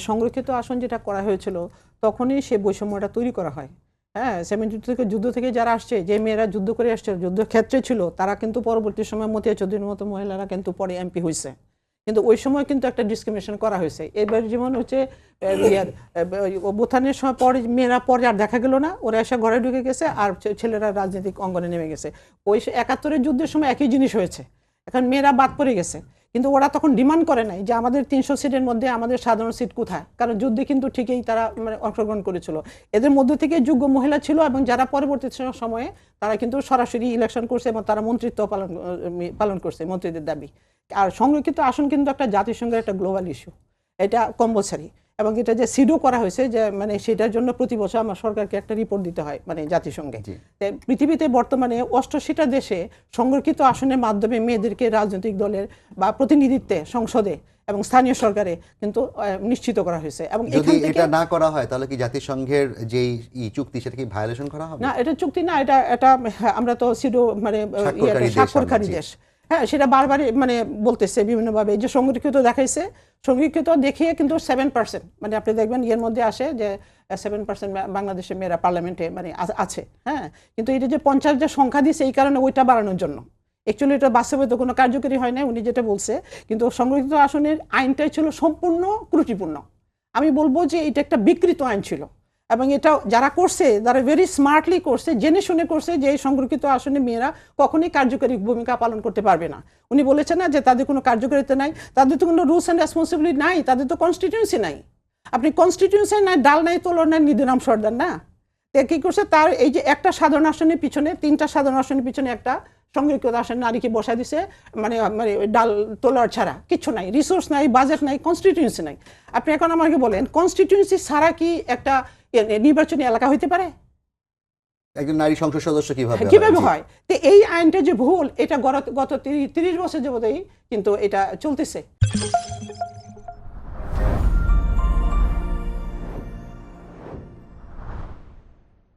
সংরক্ষিত আসন যেটা করা হয়েছিল তখনই সে বৈষম্যটা তৈরি করা হয়। হ্যাঁ, 72 থেকে যুদ্ধ থেকে যারা আসছে, যে মেয়েরা যুদ্ধ করে আসছে, যুদ্ধক্ষেত্রে ছিল, তারা কিন্তু পরবর্তী সময় মতিয়া চৌধুরীর মতো মহিলারা কিন্তু পরে এমপি হয়েছে। কিন্তু ওই সময় কিন্তু একটা ডিসক্রিমিনেশন করা হয়েছে। এবার যেমন হচ্ছে অভ্যুত্থানের সময় পরে মেয়েরা পরে আর দেখা গেল না, ওরা এসে ঘরে ঢুকে গেছে আর ছেলেরা রাজনৈতিক অঙ্গনে নেমে গেছে। ওই 71-এর যুদ্ধের সময় একই জিনিস হয়েছে, এখন মেয়েরা বাদ পড়ে গেছে। কিন্তু ওরা তখন ডিমান্ড করে নাই যে আমাদের 300 সিটের মধ্যে আমাদের সাধারণ সিট কোথায়, কারণ যুদ্ধে কিন্তু ঠিকই তারা মানে অংশগ্রহণ করেছিল। এদের মধ্যে থেকে যোগ্য মহিলা ছিল এবং যারা পরবর্তী সময়ে তারা কিন্তু সরাসরি ইলেকশন করছে এবং তারা মন্ত্রিত্ব পালন করছে, মন্ত্রীদের দাবি। আর সংরক্ষিত আসন কিন্তু একটা জাতিসংঘের একটা গ্লোবাল ইস্যু, এটা কম্পালসারি। এবং এটা যে সিডো করা হয়েছে যে মানে সেটার জন্য প্রতি বছর আমার সরকারকে একটা রিপোর্ট দিতে হয় মানে জাতিসংঘে। পৃথিবীতে বর্তমানে 88টা দেশে সংরক্ষিত আসনের মাধ্যমে মেয়েদেরকে রাজনৈতিক দলের বা প্রতিনিধিত্বে সংসদে এবং স্থানীয় সরকারে কিন্তু নিশ্চিত করা হয়েছে। এবং যদি এটা না করা হয় তাহলে কি জাতিসংঘের যেই চুক্তি সেটা কি ভায়োলেশন করা হবে? না, এটা চুক্তি না, এটা আমরা তো সিডো মানে স্বাক্ষরকারী দেশ। হ্যাঁ, সেটা বারবার মানে বলতেছে বিভিন্নভাবে যে সংরক্ষিত দেখাইছে, সংরক্ষিত দেখিয়ে কিন্তু 7%, মানে আপনি দেখবেন এর মধ্যে আসে যে 7% বাংলাদেশের মেয়েরা পার্লামেন্টে মানে আছে। হ্যাঁ, কিন্তু এটা যে 50 যে সংখ্যা দিয়েছে এই কারণে ওইটা বাড়ানোর জন্য, অ্যাকচুয়ালি এটা বাস্তবে তো কোনো কার্যকরী হয় না উনি যেটা বলছে। কিন্তু সংরক্ষিত আসনের আইনটাই ছিল সম্পূর্ণ ত্রুটিপূর্ণ। আমি বলবো যে এটা একটা বিকৃত আইন ছিল এবং এটা যারা করছে তারা ভেরি স্মার্টলি করছে, জেনে শুনে করছে যে এই সংরক্ষিত আসনে মেয়েরা কখনোই কার্যকরী ভূমিকা পালন করতে পারবে না। উনি বলেছেন না যে তাদের কোনো কার্যকারিতা নাই, তাদের তো কোনো রুলস অ্যান্ড রেসপন্সিবিলিটি নাই, তাদের তো কনস্টিটিউয়েন্সি নাই। আপনি কনস্টিটিউয়েন্সি নাই, ডাল নাই, তোলো নাই, নিধিরাম সর্দার না। কি করছে, তার এই যে একটা সাধারণ আসনের পিছনে 3টা সাধারণ আসনের পিছনে একটা সংরক্ষিত আসন নারীকে বসা দিছে, মানে মানে ডাল তোলার ছাড়া কিছু নাই, রিসোর্স নাই, বাজেট নাই, কনস্টিটিউয়েন্সি নাই। আপনি এখন আমাকে বলেন কনস্টিটিউয়েন্সি ছাড়া কি একটা নির্বাচনী এলাকা হইতে পারে? একজন নারী সংসদ সদস্য কিভাবে হয়? তো এই আইনটা যে ভুল, এটা গত 30 বছর যাবতই কিন্তু এটা চলতেছে।